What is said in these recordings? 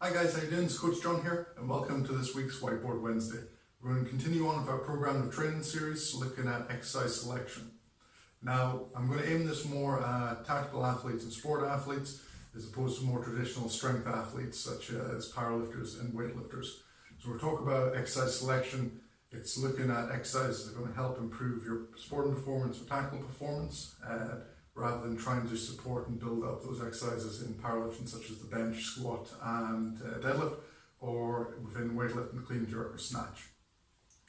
Hi guys, how you doing? It's Coach John here and welcome to this week's Whiteboard Wednesday. We're going to continue on with our program of training series looking at exercise selection. Now, I'm going to aim this more at tactical athletes and sport athletes as opposed to more traditional strength athletes such as powerlifters and weightlifters. So we're talking about exercise selection. It's looking at exercises that are going to help improve your sporting performance or tactical performance rather than trying to support and build up those exercises in powerlifting such as the bench, squat and deadlift, or within weightlifting, clean, jerk or snatch.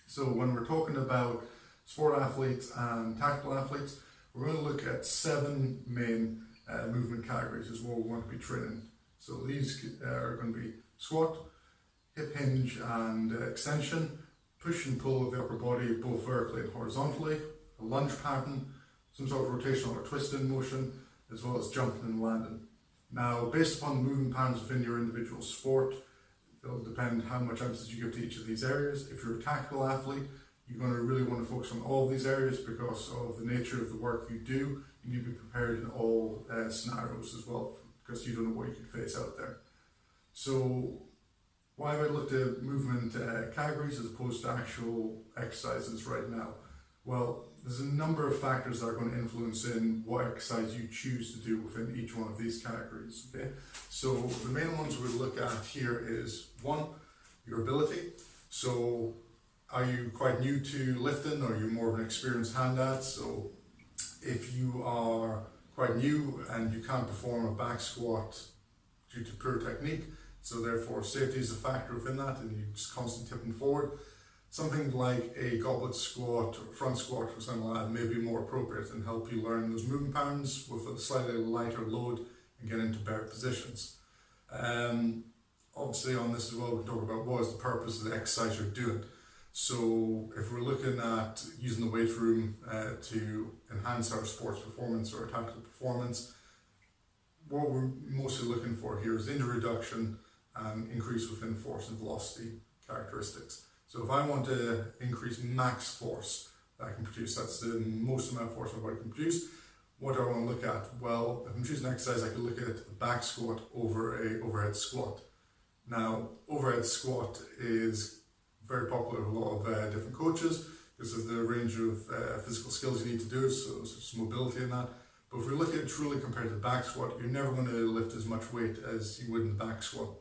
So when we're talking about sport athletes and tactical athletes, we're going to look at 7 main movement categories is what we want to be training. So these are going to be squat, hip hinge and extension, push and pull of the upper body both vertically and horizontally, a lunge pattern, some sort of rotational or twisting motion, as well as jumping and landing. Now, based upon the movement patterns within your individual sport, it'll depend how much emphasis you give to each of these areas. If you're a tactical athlete, you're going to really want to focus on all of these areas because of the nature of the work you do. You need to be prepared in all scenarios as well, because you don't know what you could face out there. So why have I looked at movement categories as opposed to actual exercises right now? Well, there's a number of factors that are going to influence in what exercise you choose to do within each one of these categories. Okay, so the main ones we look at here is 1, your ability. So are you quite new to lifting, or are you more of an experienced hand at? So if you are quite new and you can't perform a back squat due to poor technique, so therefore safety is a factor within that and you're just constantly tipping forward, something like a goblet squat or front squat or something like that may be more appropriate and help you learn those movement patterns with a slightly lighter load and get into better positions. Obviously on this as well, we can talk about what is the purpose of the exercise you're doing. So if we're looking at using the weight room to enhance our sports performance or our tactical performance, what we're mostly looking for here is injury reduction and increase within force and velocity characteristics. So if I want to increase max force that I can produce, that's the most amount of force my body can produce, what do I want to look at? Well, if I'm choosing an exercise, I can look at a back squat over a overhead squat. Now, overhead squat is very popular with a lot of different coaches because of the range of physical skills you need to do, so there's mobility in that. But if we look at it truly compared to the back squat, you're never going to lift as much weight as you would in the back squat.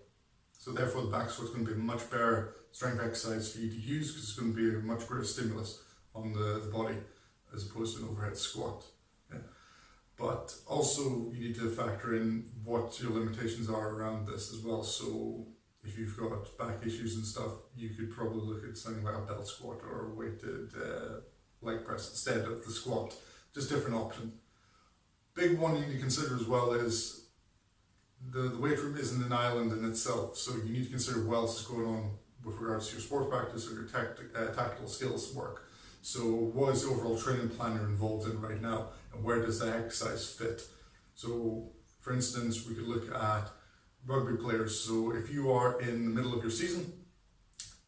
So therefore the back squat is going to be a much better strength exercise for you to use because it's going to be a much greater stimulus on the body as opposed to an overhead squat. Yeah. But also you need to factor in what your limitations are around this as well. So if you've got back issues and stuff, you could probably look at something like a belt squat or a weighted leg press instead of the squat. Just different options. Big one you need to consider as well is the weight room isn't an island in itself, so you need to consider what else is going on with regards to your sports practice or your tactical skills work. So what is the overall training plan you're involved in right now, and where does that exercise fit? So for instance, we could look at rugby players. So if you are in the middle of your season,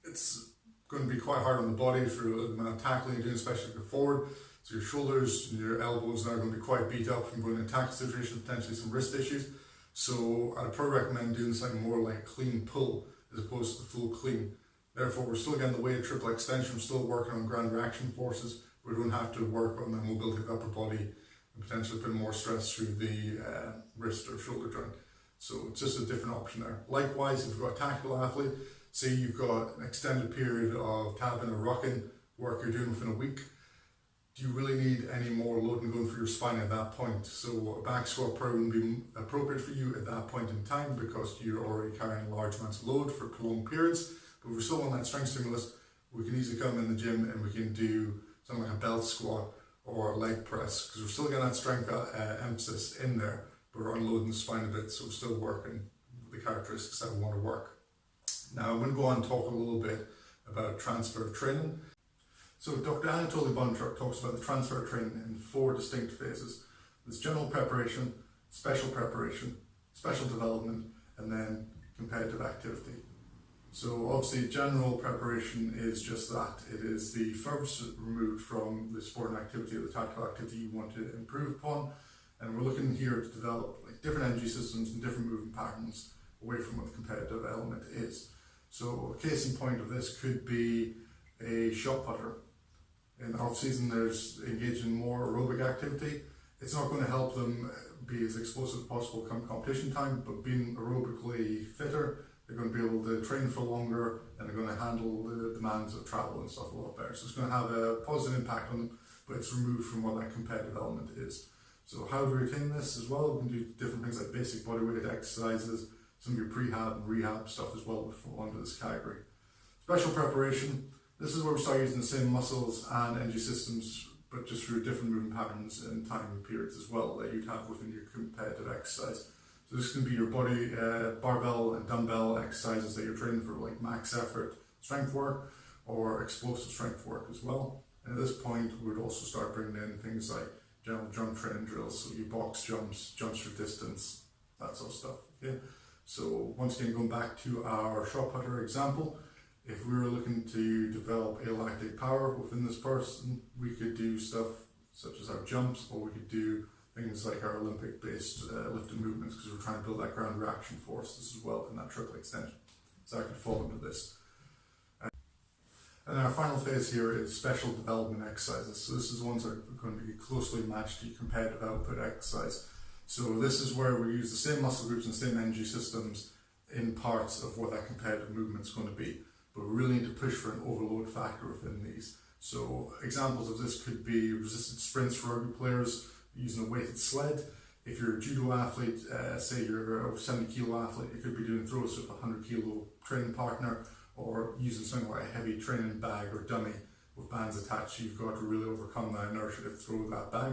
it's going to be quite hard on the body for the amount of tackling you're doing, especially if you're forward. So your shoulders and your elbows are going to be quite beat up from going in a tackle situation, potentially some wrist issues. So I'd probably recommend doing something more like clean pull as opposed to full clean. Therefore, we're still getting the weight of triple extension, we're still working on ground reaction forces. We don't have to work on the mobility of the upper body and potentially put more stress through the wrist or shoulder joint. So it's just a different option there. Likewise, if you've got a tactical athlete, say you've got an extended period of tapping or rocking work you're doing within a week, do you really need any more loading going through your spine at that point? So a back squat probably wouldn't be appropriate for you at that point in time because you're already carrying large amounts of load for prolonged periods. But if we're still on that strength stimulus, we can easily come in the gym and we can do something like a belt squat or a leg press because we're still getting that strength emphasis in there, but we're unloading the spine a bit, so we're still working the characteristics that we want to work. Now I'm going to go on and talk a little bit about transfer of training. So Dr. Anatoly Bondarchuk talks about the transfer of training in 4 distinct phases. There's general preparation, special development, and then competitive activity. So obviously general preparation is just that. It is the furthest removed from the sport and activity or the tactical activity you want to improve upon. And we're looking here to develop like different energy systems and different movement patterns away from what the competitive element is. So a case in point of this could be a shot putter. In off season, there's engaged in more aerobic activity. It's not going to help them be as explosive as possible come competition time, but being aerobically fitter, they're going to be able to train for longer, and they're going to handle the demands of travel and stuff a lot better. So it's going to have a positive impact on them, but it's removed from what that competitive element is. So how do we retain this as well? We can do different things like basic bodyweight exercises, some of your prehab and rehab stuff as well would fall under this category. Special preparation. This is where we start using the same muscles and energy systems, but just through different movement patterns and time periods as well that you'd have within your competitive exercise. So this can be your body barbell and dumbbell exercises that you're training for, like max effort strength work or explosive strength work as well. And at this point, we would also start bringing in things like general jump training drills, so your box jumps, jumps for distance, that sort of stuff. Okay. So once again, going back to our shot putter example, if we were looking to develop alactic power within this person, we could do stuff such as our jumps, or we could do things like our Olympic-based lifting movements, because we're trying to build that ground reaction forces as well in that triple extension. So that could fall into this. And our final phase here is special development exercises. So this is the ones that are going to be closely matched to your competitive output exercise. So this is where we use the same muscle groups and same energy systems in parts of what that competitive movement is going to be. But we really need to push for an overload factor within these. So examples of this could be resisted sprints for rugby players using a weighted sled. If you're a judo athlete, say you're a 70 kilo athlete, you could be doing throws with a 100 kilo training partner, or using something like a heavy training bag or dummy with bands attached. You've got to really overcome that inertia to throw that bag.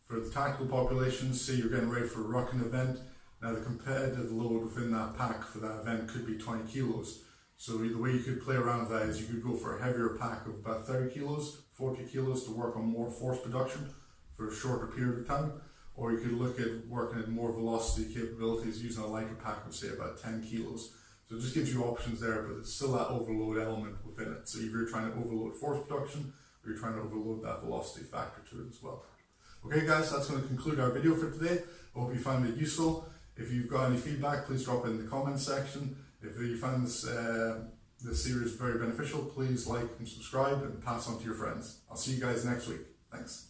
For the tactical populations, say you're getting ready for a rucking event, now the competitive load within that pack for that event could be 20 kilos. So the way you could play around with that is you could go for a heavier pack of about 30 kilos, 40 kilos to work on more force production for a shorter period of time, or you could look at working at more velocity capabilities using a lighter pack of say about 10 kilos. So it just gives you options there, but it's still that overload element within it. So if you're trying to overload force production, or you're trying to overload that velocity factor to it as well. Okay guys, that's going to conclude our video for today. I hope you found it useful. If you've got any feedback, please drop it in the comments section. If you found this series very beneficial, please like and subscribe and pass on to your friends. I'll see you guys next week. Thanks.